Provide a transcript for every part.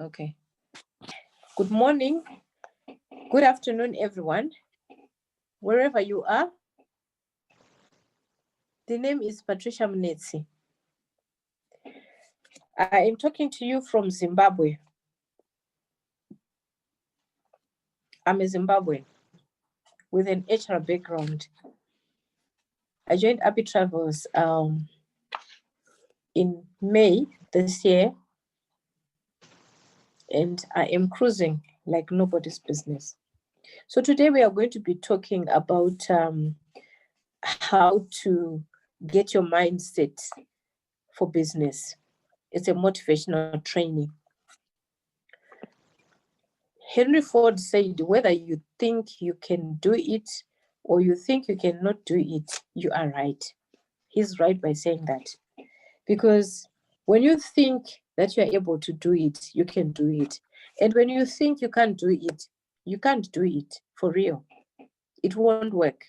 Okay. Good morning. Good afternoon, everyone. Wherever you are. The name is Patricia Mnetsi. I am talking to you from Zimbabwe. I'm a Zimbabwean with an HR background. I joined APPI Travels in May this year, and I am cruising like nobody's business. So today we are going to be talking about how to get your mindset for business. It's a motivational training. Henry Ford said, whether you think you can do it or you think you cannot do it, you are right. He's right by saying that. Because when you think that you're able to do it, you can do it. And when you think you can't do it, you can't do it for real. It won't work.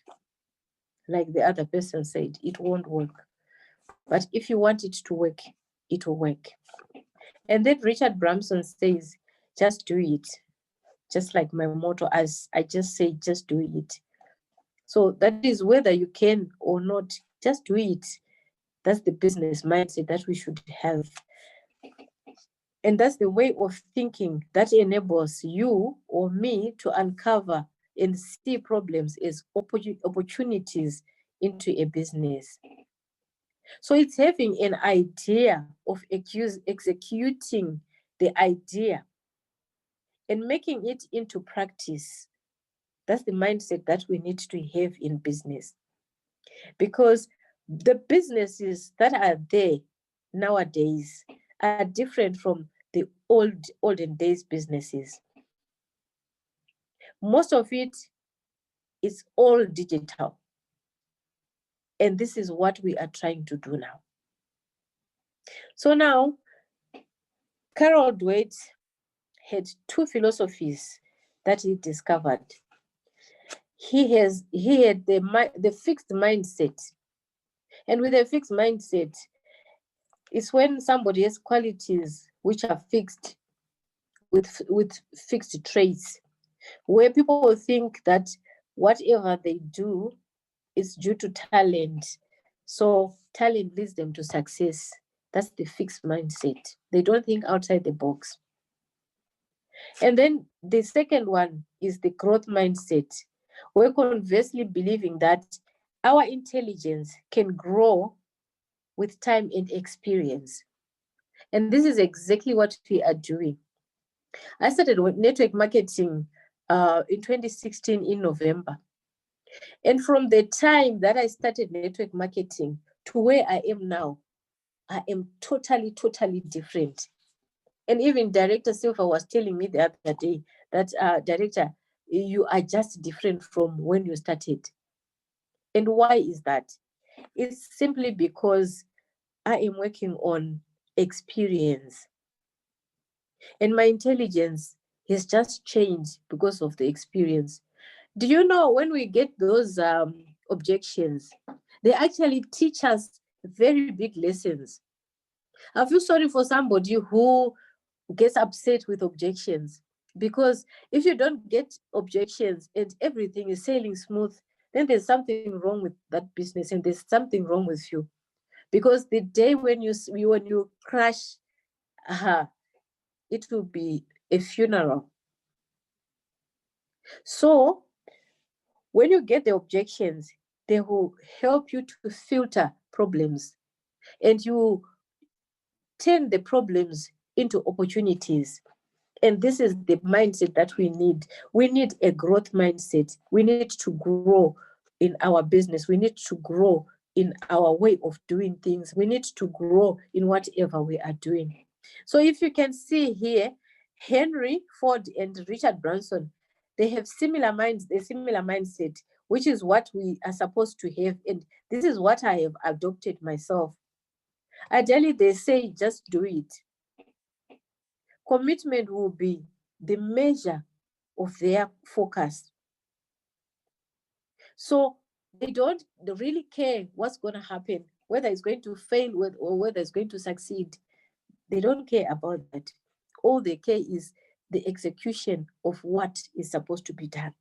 Like the other person said, it won't work. But if you want it to work, it will work. And then Richard Branson says, just do it. Just like my motto, as I just say, just do it. So that is whether you can or not, just do it. That's the business mindset that we should have. And that's the way of thinking that enables you or me to uncover and see problems as opportunities into a business. So it's having an idea of executing the idea and making it into practice. That's the mindset that we need to have in business. Because the businesses that are there nowadays are different from the olden days businesses. Most of it is all digital. And this is what we are trying to do now. So now, Carol Dweck had two philosophies that he discovered. He had the fixed mindset. And with a fixed mindset, it's when somebody has qualities which are fixed with fixed traits, where people think that whatever they do is due to talent. So talent leads them to success. That's the fixed mindset. They don't think outside the box. And then the second one is the growth mindset. We're conversely believing that our intelligence can grow with time and experience. And this is exactly what we are doing. I started with network marketing in 2016 in November. And from the time that I started network marketing to where I am now, I am totally different. And even Director Silva was telling me the other day that, Director, you are just different from when you started. And why is that? It's simply because I am working on experience. And my intelligence has just changed because of the experience. Do you know when we get those objections, they actually teach us very big lessons. I feel sorry for somebody who gets upset with objections, because if you don't get objections and everything is sailing smooth, then there's something wrong with that business and there's something wrong with you. Because the day when you crash, it will be a funeral. So when you get the objections, they will help you to filter problems and you turn the problems into opportunities. And this is the mindset that we need. We need a growth mindset. We need to grow in our business. We need to grow in our way of doing things. We need to grow in whatever we are doing. So if you can see here, Henry Ford and Richard Branson, they have similar mindset, which is what we are supposed to have. And this is what I have adopted myself. Ideally, they say, just do it. Commitment will be the measure of their focus. So they don't really care what's going to happen, whether it's going to fail or whether it's going to succeed. They don't care about that. All they care is the execution of what is supposed to be done.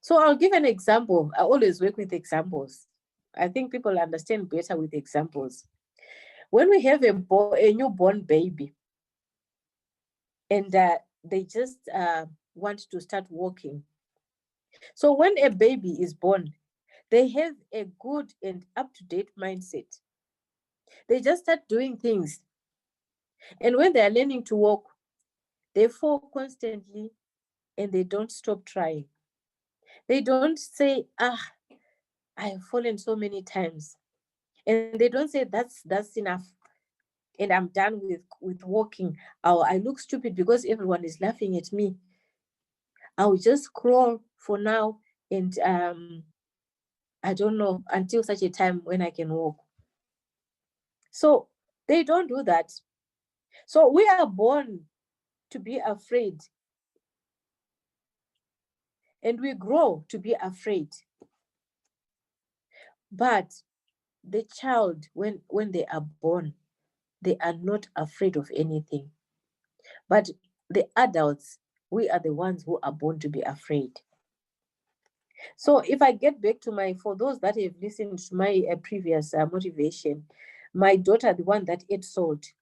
So I'll give an example. I always work with examples. I think people understand better with examples. When we have a newborn baby, and they just want to start walking. So when a baby is born, they have a good and up-to-date mindset. They just start doing things. And when they are learning to walk, they fall constantly and they don't stop trying. They don't say, I have fallen so many times. And they don't say, that's enough. And I'm done with walking. I look stupid because everyone is laughing at me. I'll just crawl for now, and I don't know, until such a time when I can walk. So they don't do that. So we are born to be afraid, and we grow to be afraid. But the child, when they are born, they are not afraid of anything. But the adults, we are the ones who are born to be afraid. So if I get back to for those that have listened to my previous motivation, my daughter, the one that ate salt,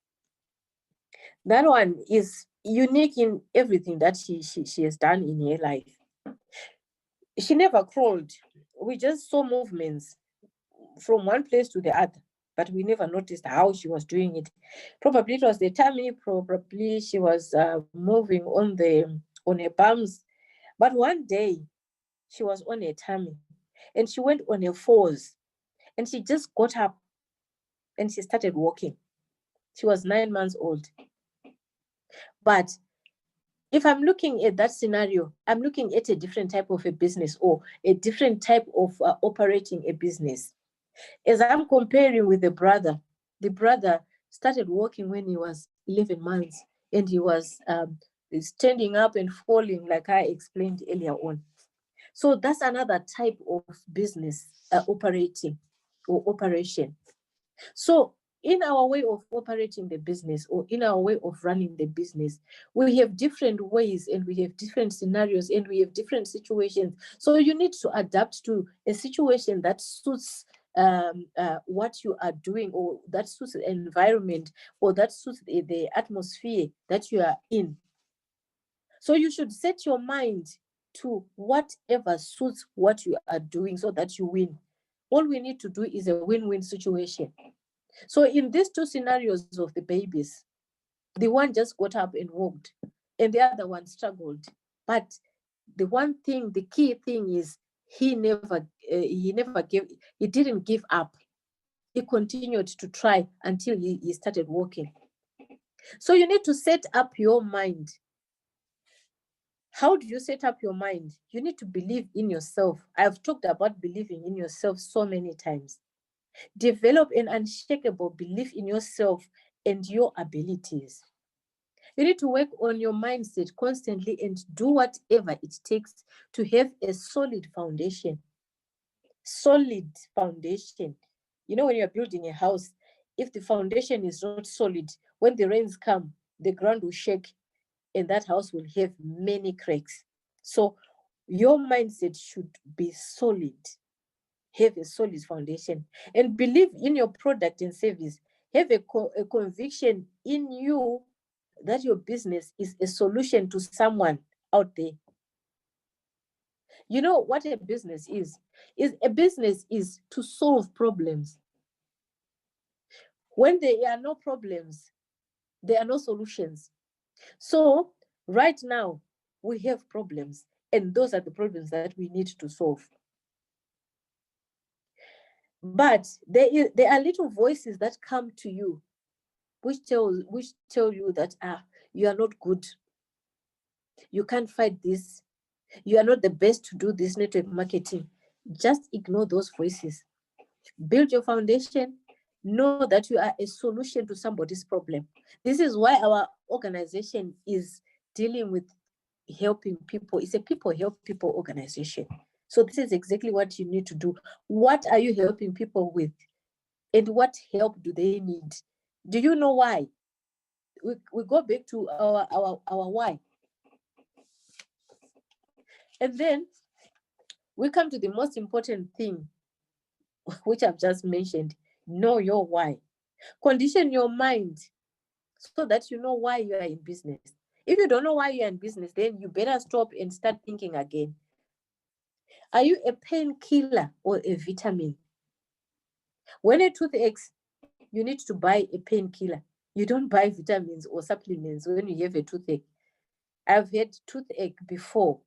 that one is unique in everything that she has done in her life. She never crawled. We just saw movements from one place to the other, but we never noticed how she was doing it. Probably it was the tummy, probably she was moving on her bums. But one day she was on her tummy and she went on her fours and she just got up and she started walking. She was 9 months old. But if I'm looking at that scenario, I'm looking at a different type of a business or a different type of operating a business. As I'm comparing with the brother started walking when he was 11 months and he was standing up and falling, like I explained earlier on. So that's another type of business operating or operation. So in our way of operating the business or in our way of running the business, we have different ways and we have different scenarios and we have different situations. So you need to adapt to a situation that suits what you are doing, or that suits the environment, or that suits the atmosphere that you are in. So you should set your mind to whatever suits what you are doing so that you win. All we need to do is a win-win situation. So in these two scenarios of the babies, the one just got up and walked and the other one struggled. But the key thing is he didn't give up. He continued to try until he started walking. So you need to set up your mind. How do you set up your mind? You need to believe in yourself. I've talked about believing in yourself so many times. Develop an unshakable belief in yourself and your abilities. You need to work on your mindset constantly and do whatever it takes to have a solid foundation. Solid foundation. You know, when you're building a house, if the foundation is not solid, when the rains come, the ground will shake and that house will have many cracks. So your mindset should be solid. Have a solid foundation and believe in your product and service. Have a conviction in you that your business is a solution to someone out there. You know what a business is a business is to solve problems. When there are no problems, there are no solutions. So right now we have problems, and those are the problems that we need to solve. But there are little voices that come to you which tell you that you are not good, you can't fight this, you are not the best to do this network marketing. Just ignore those voices. Build your foundation. Know that you are a solution to somebody's problem. This is why our organization is dealing with helping people. It's a people help people organization. So this is exactly what you need to do. What are you helping people with? And what help do they need? Do you know why? we go back to our why. And then we come to the most important thing, which I've just mentioned. Know your why. Condition your mind so that you know why you are in business. If you don't know why you're in business, then you better stop and start thinking again. Are you a painkiller or a vitamin? When a tooth aches, you need to buy a painkiller. You don't buy vitamins or supplements when you have a toothache. I've had toothache before,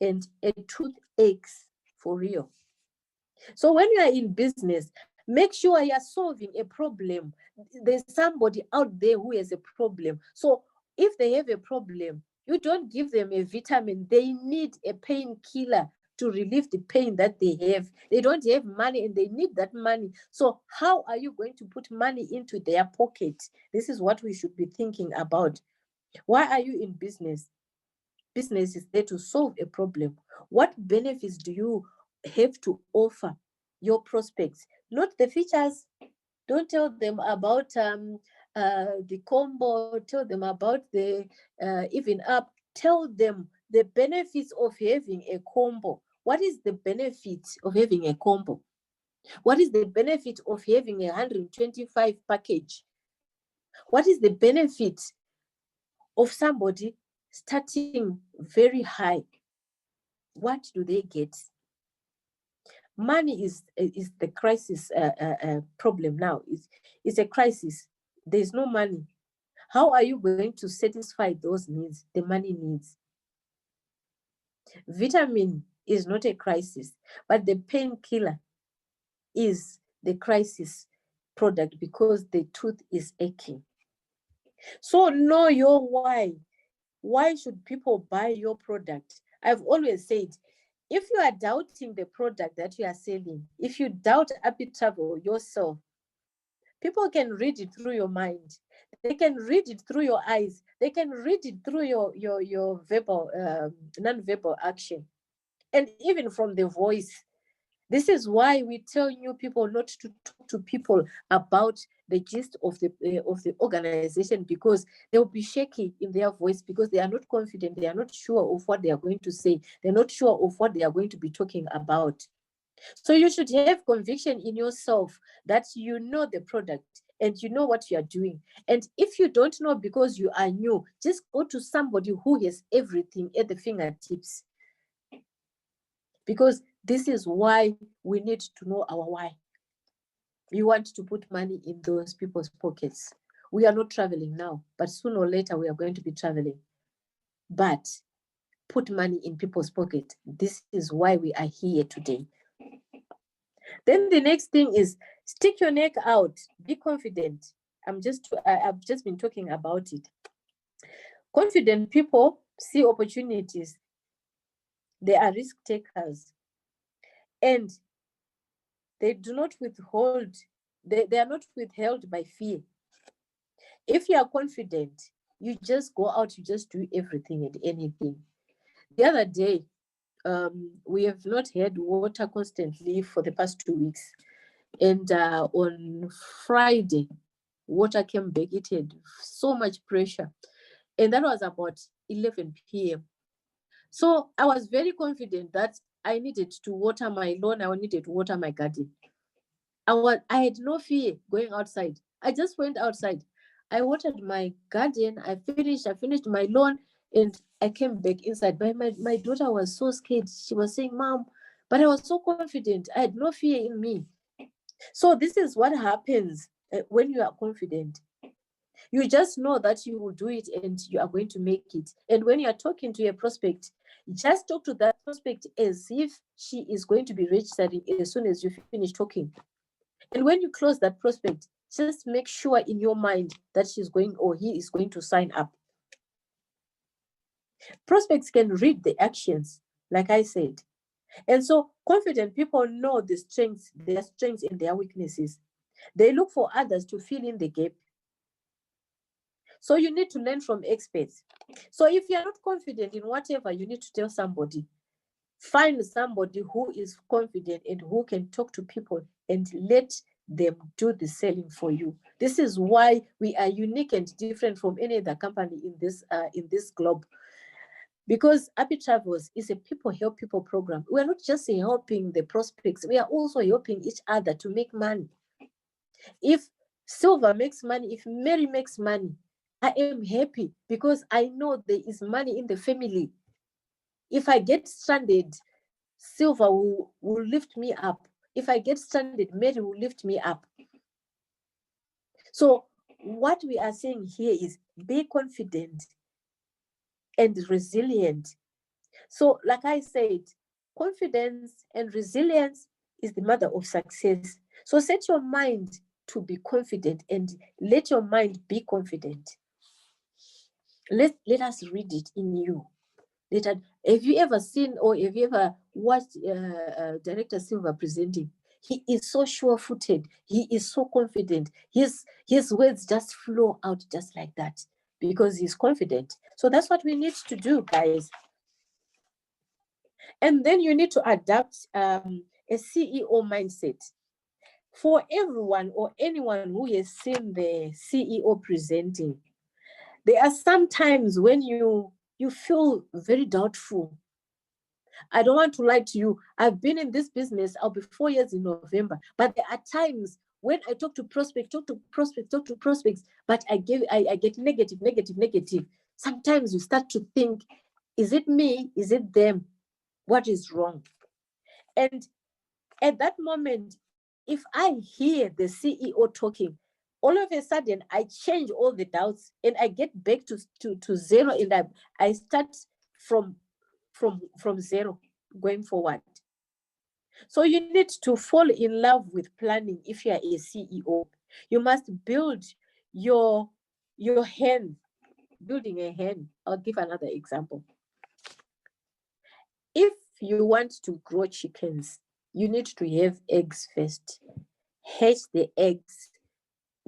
and a tooth aches for real. So when you are in business, make sure you are solving a problem. There's somebody out there who has a problem. So if they have a problem, you don't give them a vitamin. They need a painkiller to relieve the pain that they have. They don't have money and they need that money. So how are you going to put money into their pocket? This is what we should be thinking about. Why are you in business? Business is there to solve a problem. What benefits do you have to offer your prospects? Not the features. Don't tell them about the combo. Tell them about the even up. Tell them the benefits of having a combo. What is the benefit of having a combo? What is the benefit of having a 125 package? What is the benefit of somebody starting very high? What do they get? Money is the crisis problem now. It's a crisis. There's no money. How are you going to satisfy those needs, the money needs? Vitamin is not a crisis, but the painkiller is the crisis product because the tooth is aching. So know your why. Why should people buy your product? I've always said, if you are doubting the product that you are selling, if you doubt APPI Travel yourself, people can read it through your mind. They can read it through your eyes. They can read it through your verbal, non-verbal action, and even from the voice. This is why we tell new people not to talk to people about the gist of the organization, because they'll be shaky in their voice because they are not confident. They are not sure of what they are going to say. They're not sure of what they are going to be talking about. So you should have conviction in yourself that you know the product and you know what you are doing. And if you don't know because you are new, just go to somebody who has everything at the fingertips. Because this is why we need to know our why. We want to put money in those people's pockets. We are not traveling now, but sooner or later we are going to be traveling. But put money in people's pockets. This is why we are here today. Then the next thing is stick your neck out. Be confident. I've just been talking about it. Confident people see opportunities. They are risk takers. And they do not withhold, they are not withheld by fear. If you are confident, you just go out, you just do everything and anything. The other day, we have not had water constantly for the past 2 weeks. And on Friday, water came back. It had so much pressure. And that was about 11 p.m. So I was very confident that I needed to water my lawn. I needed to water my garden. I had no fear going outside. I just went outside. I watered my garden. I finished my lawn, and I came back inside. But my daughter was so scared. She was saying, "Mom," but I was so confident. I had no fear in me. So this is what happens when you are confident. You just know that you will do it and you are going to make it. And when you are talking to a prospect, just talk to that prospect as if she is going to be registering as soon as you finish talking. And when you close that prospect, just make sure in your mind that she's going or he is going to sign up. Prospects can read the actions, like I said. And so confident people know their strengths and their weaknesses. They look for others to fill in the gap. So you need to learn from experts. So if you're not confident in whatever, you need to tell somebody. Find somebody who is confident and who can talk to people and let them do the selling for you. This is why we are unique and different from any other company in this globe. Because APPI Travels is a people help people program. We are not just helping the prospects, we are also helping each other to make money. If Silver makes money, if Mary makes money, I am happy because I know there is money in the family. If I get stranded, Silver will lift me up. If I get stranded, Mary will lift me up. So what we are saying here is be confident and resilient. So like I said, confidence and resilience is the mother of success. So set your mind to be confident and let your mind be confident. Let us read it in you. Have you ever seen or have you ever watched Director Silver presenting? He is so sure-footed. He is so confident. His words just flow out just like that because he's confident. So that's what we need to do, guys. And then you need to adapt a CEO mindset. For everyone or anyone who has seen the CEO presenting, there are some times when you feel very doubtful. I don't want to lie to you. I've been in this business. I'll be 4 years in November. But there are times when I talk to prospects, but I get negative. Sometimes you start to think, is it me? Is it them? What is wrong? And at that moment, if I hear the CEO talking, all of a sudden I change all the doubts and I get back to zero, and I start from zero going forward. So you need to fall in love with planning. If you are a CEO, you must build your hen. Building a hen. I'll give another example. If you want to grow chickens, you need to have eggs first. Hatch the eggs,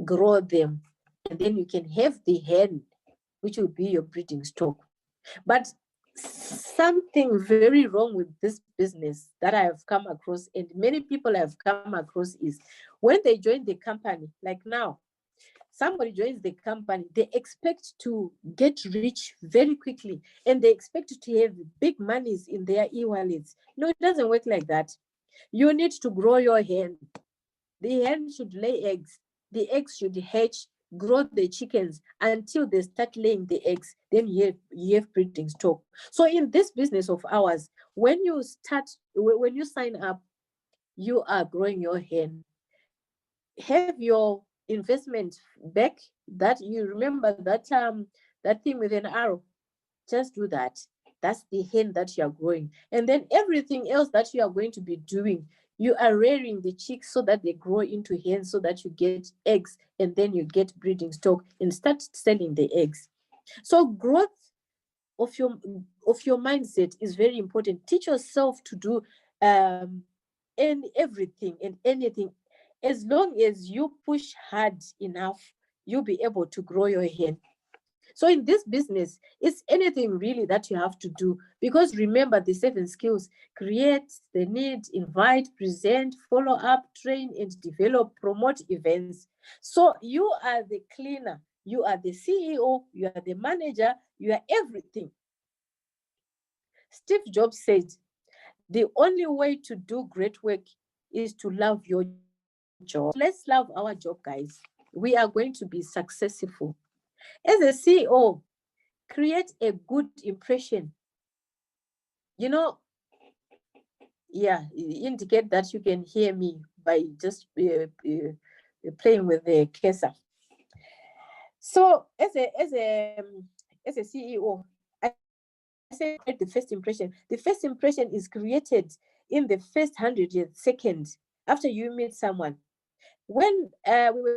grow them, and then you can have the hen, which will be your breeding stock. But something very wrong with this business that I have come across, and many people have come across, is when they join the company, like now, somebody joins the company, they expect to get rich very quickly, and they expect to have big monies in their e-wallets. No, it doesn't work like that. You need to grow your hen. The hen should lay eggs. The eggs should hatch, grow the chickens until they start laying the eggs. Then you have breeding stock. So in this business of ours, when you sign up, you are growing your hen. Have your investment back. That you remember that thing with an arrow. Just do that. That's the hen that you are growing. And then everything else that you are going to be doing, you are rearing the chicks so that they grow into hens, so that you get eggs, and then you get breeding stock and start selling the eggs. So growth of your mindset is very important. Teach yourself to do everything and anything. As long as you push hard enough, you'll be able to grow your hen. So in this business, it's anything really that you have to do, because remember the 7 skills: create the need, invite, present, follow up, train, and develop, promote events. So you are the cleaner, you are the CEO, you are the manager, you are everything. Steve Jobs said, the only way to do great work is to love your job. Let's love our job, guys. We are going to be successful. As a CEO, create a good impression. Indicate that you can hear me by just playing with the cursor. So as a CEO, I say create the first impression. The first impression is created in the first 100 seconds after you meet someone. When we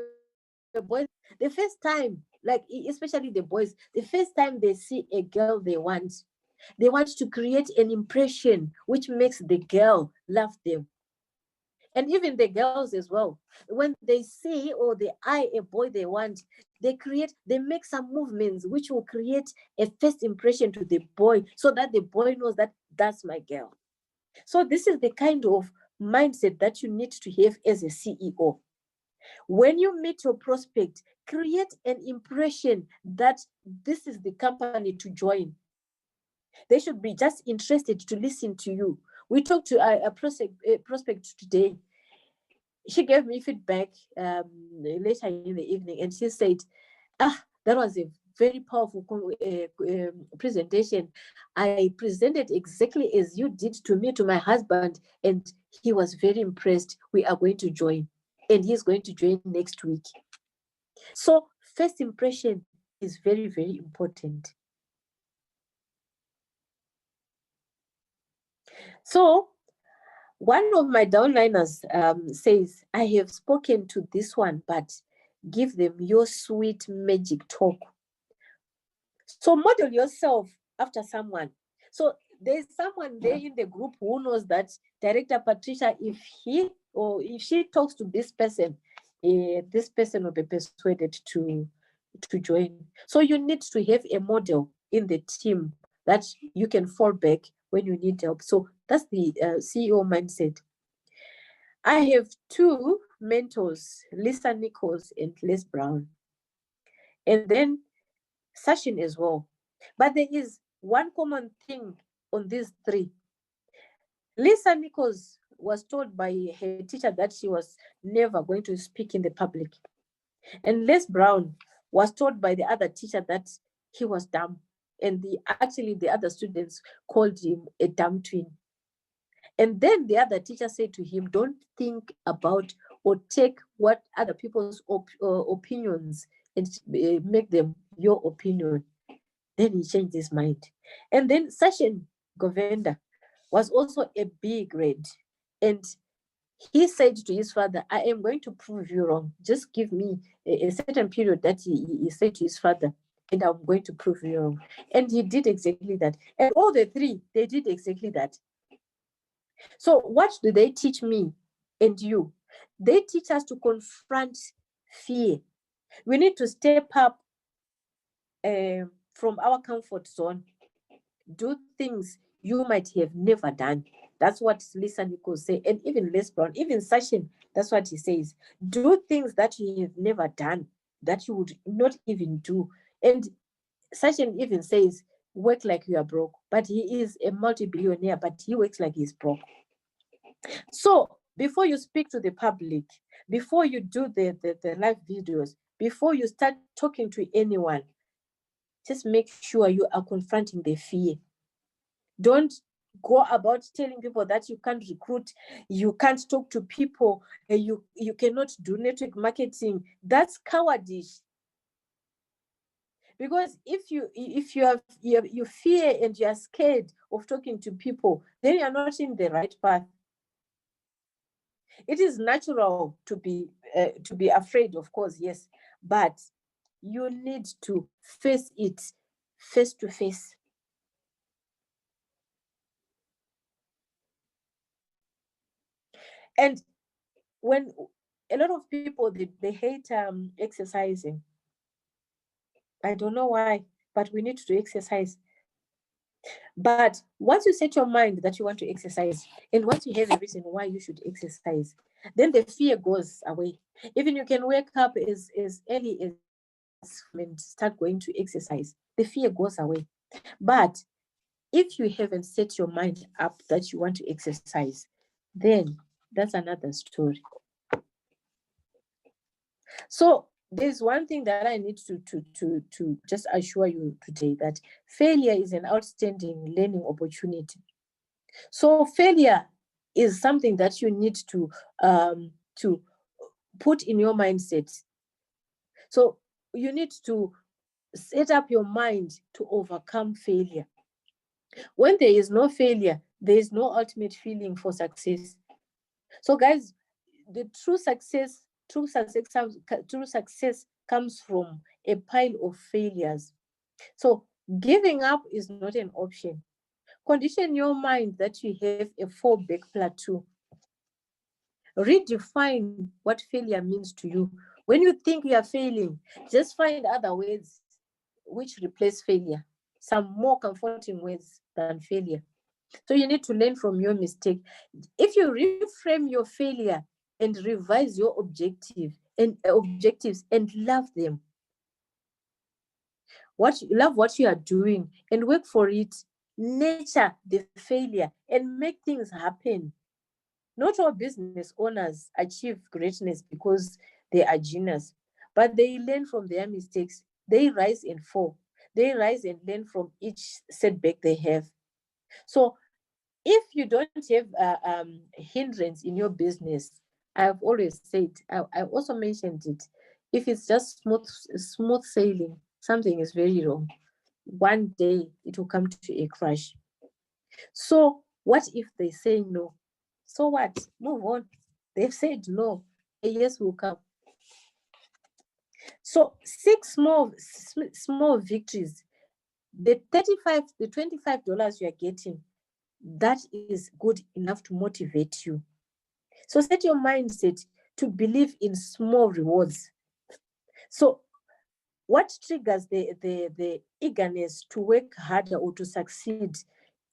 were boys, the first time, like especially the boys, the first time they see a girl they want to create an impression which makes the girl love them. And even the girls as well, when they see or they eye a boy they want, they make some movements which will create a first impression to the boy, so that the boy knows that that's my girl. So this is the kind of mindset that you need to have as a CEO. When you meet your prospect, create an impression that this is the company to join. They should be just interested to listen to you. We talked to a prospect today. She gave me feedback later in the evening, and she said, that was a very powerful presentation. I presented exactly as you did to me, to my husband, and he was very impressed. We are going to join, and he's going to join next week. So first impression is very, very important. So one of my downliners says, I have spoken to this one, but give them your sweet magic talk. So model yourself after someone. So there's someone there in the group who knows that Director Patricia, if he or if she talks to this person will be persuaded to join. So you need to have a model in the team that you can fall back when you need help. So that's the CEO mindset. I have two mentors, Lisa Nichols and Les Brown, and then Sachin as well. But there is one common thing on these three. Lisa Nichols was told by her teacher that she was never going to speak in the public. And Les Brown was told by the other teacher that he was dumb. And the other students called him a dumb twin. And then the other teacher said to him, don't think about or take what other people's opinions and make them your opinion. Then he changed his mind. And then Sachin Govender was also a big red. And he said to his father, I am going to prove you wrong. Just give me a certain period that he said to his father, and I'm going to prove you wrong. And he did exactly that. And all the three, they did exactly that. So what do they teach me and you? They teach us to confront fear. We need to step up from our comfort zone. Do things you might have never done. That's what Lisa Nichols say, and even Les Brown, even Sachin, that's what he says. Do things that you have never done, that you would not even do. And Sachin even says, work like you are broke. But he is a multi-billionaire, but he works like he's broke. So before you speak to the public, before you do the live videos, before you start talking to anyone, just make sure you are confronting the fear. Don't go about telling people that you can't recruit, you can't talk to people, you cannot do network marketing. That's cowardice. Because if you fear and you are scared of talking to people, then you're not in the right path. It is natural to be afraid, of course, yes, but you need to face it face to face. And when a lot of people, they hate exercising. I don't know why, but we need to exercise. But once you set your mind that you want to exercise, and once you have a reason why you should exercise, then the fear goes away. Even you can wake up as early as and start going to exercise. The fear goes away. But if you haven't set your mind up that you want to exercise, then that's another story. So there's one thing that I need to just assure you today, that failure is an outstanding learning opportunity. So failure is something that you need to put in your mindset. So you need to set up your mind to overcome failure. When there is no failure, there is no ultimate feeling for success. So guys, the true success comes from a pile of failures. So giving up is not an option. Condition your mind that you have a fallback plateau. Redefine what failure means to you. When you think you are failing, just find other words which replace failure, some more comforting words than failure. So you need to learn from your mistake. If you reframe your failure and revise your objective, and objectives and love them. Love what you are doing and work for it. Nurture the failure and make things happen. Not all business owners achieve greatness because they are genius, but they learn from their mistakes. They rise and fall. They rise and learn from each setback they have. So if you don't have hindrance in your business, I've always said, I also mentioned it. If it's just smooth sailing, something is very wrong. One day it will come to a crash. So what if they say no? So what? Move on. They've said no. A yes will come. So 6 small victories. The $25 you are getting, that is good enough to motivate you. So set your mindset to believe in small rewards. So what triggers the eagerness to work harder or to succeed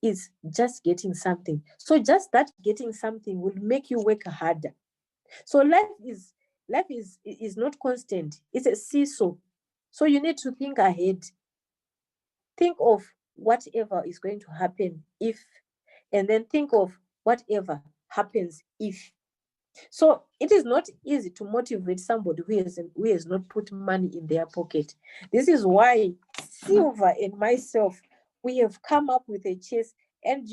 is just getting something. So just that getting something will make you work harder. So life is not constant. It's a seesaw. So you need to think ahead. Think of whatever is going to happen if, and then think of whatever happens if. So it is not easy to motivate somebody who has not put money in their pocket. This is why Silver and myself, we have come up with a chess. And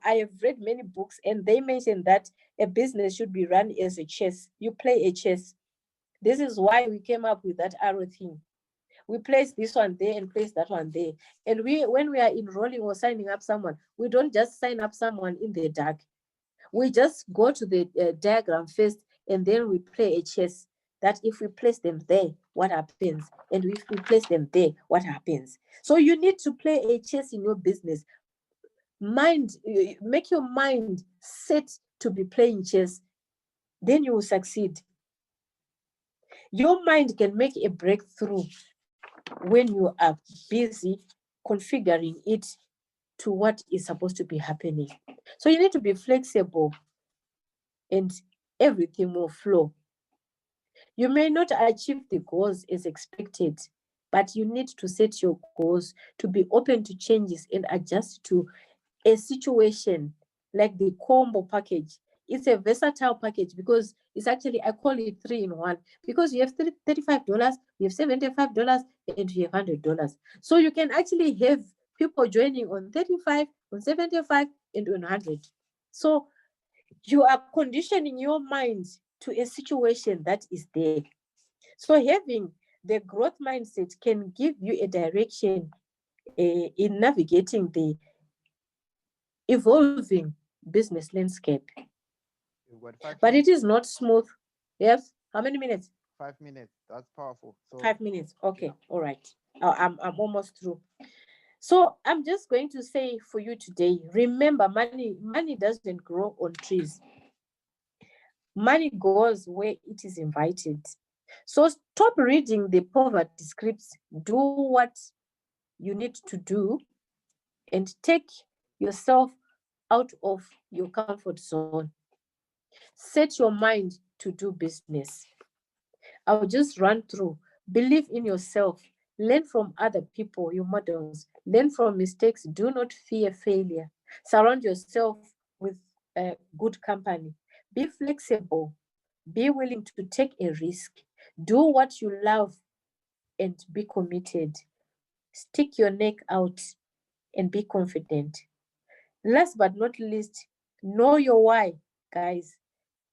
I have read many books, and they mention that a business should be run as a chess. You play a chess. This is why we came up with that arrow thing. We place this one there and place that one there. And when we are enrolling or signing up someone, we don't just sign up someone in the dark. We just go to the diagram first, and then we play a chess. That if we place them there, what happens? And if we place them there, what happens? So you need to play a chess in your business. Make your mind set to be playing chess. Then you will succeed. Your mind can make a breakthrough when you are busy configuring it to what is supposed to be happening. So you need to be flexible, and everything will flow. You may not achieve the goals as expected, but you need to set your goals to be open to changes and adjust to a situation. Like the combo package. It's a versatile package because it's actually, I call it 3-in-1, because you have $35, you have $75, and you have $100. So you can actually have people joining on 35, on 75, and on 100. So you are conditioning your mind to a situation that is there. So having the growth mindset can give you a direction in navigating the evolving business landscape. But it is not smooth. Yes. How many minutes? 5 minutes. That's powerful. So 5 minutes. Okay. yeah. All right. I'm almost through. So I'm just going to say for you today, remember, money doesn't grow on trees. Money goes where it is invited. So stop reading the poverty scripts. Do what you need to do and take yourself out of your comfort zone. Set your mind to do business. I'll just run through. Believe in yourself. Learn from other people, your models. Learn from mistakes. Do not fear failure. Surround yourself with good company. Be flexible. Be willing to take a risk. Do what you love and be committed. Stick your neck out and be confident. Last but not least, know your why, guys.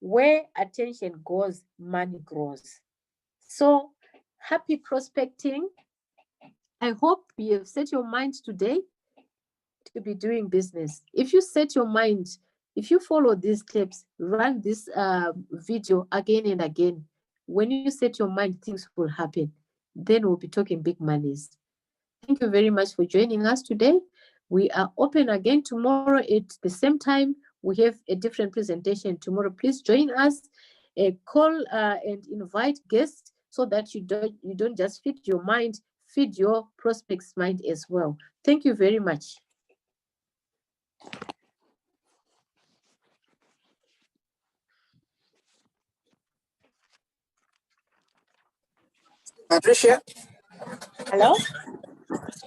Where attention goes, money grows. So, happy prospecting. I hope you have set your mind today to be doing business. If you set your mind, if you follow these steps, run this video again and again, when you set your mind, things will happen. Then we'll be talking big monies. Thank you very much for joining us today. We are open again tomorrow at the same time. We have a different presentation tomorrow. Please join us. Call and invite guests so that you don't just feed your mind, feed your prospects' mind as well. Thank you very much. Patricia, Hello?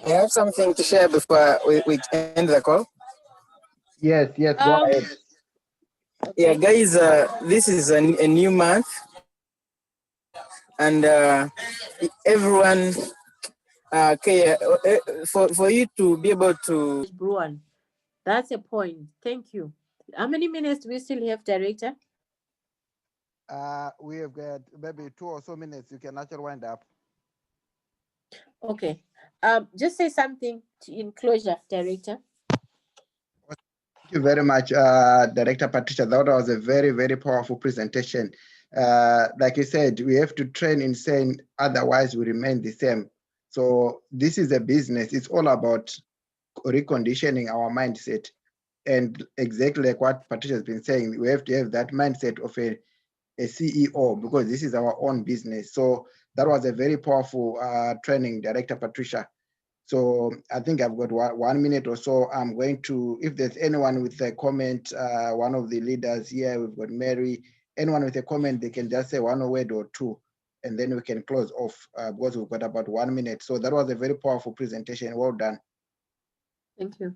I have something to share before we end the call. Yes, go ahead. Yeah, Okay. guys, this is a new month, and everyone, okay, for you to be able to. Bruan, that's a point. Thank you. How many minutes do we still have, Director? We have got maybe 2 or so minutes. You can actually wind up. Okay. Just say something in closure, Director. Thank you very much, Director Patricia. That was a very, very powerful presentation. Like you said, we have to train insane, otherwise we remain the same. So this is a business. It's all about reconditioning our mindset. And exactly like what Patricia has been saying, we have to have that mindset of a CEO, because this is our own business. So that was a very powerful training, Director Patricia. So I think I've got 1 minute or so. I'm going to, if there's anyone with a comment, one of the leaders here, we've got Mary, anyone with a comment, they can just say one word or two, and then we can close off because we've got about 1 minute. So that was a very powerful presentation. Well done. Thank you.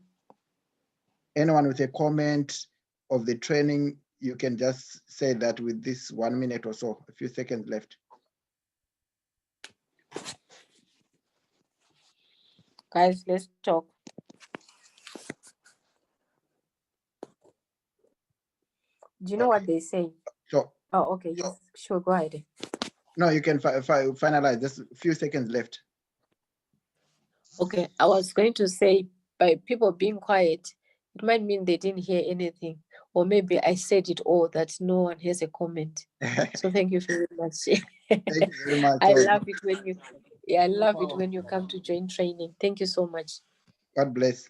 Anyone with a comment of the training, you can just say that with this 1 minute or so, a few seconds left. Guys, let's talk. Do you know what they say? So, Oh, okay. Yes, sure. Go ahead. no, you can finalize. Just a few seconds left. Okay. I was going to say, by people being quiet, it might mean they didn't hear anything. Or maybe I said it all that no one has a comment. So thank you very much. Thank you very much. I love it when you come to join training. Thank you so much. God bless.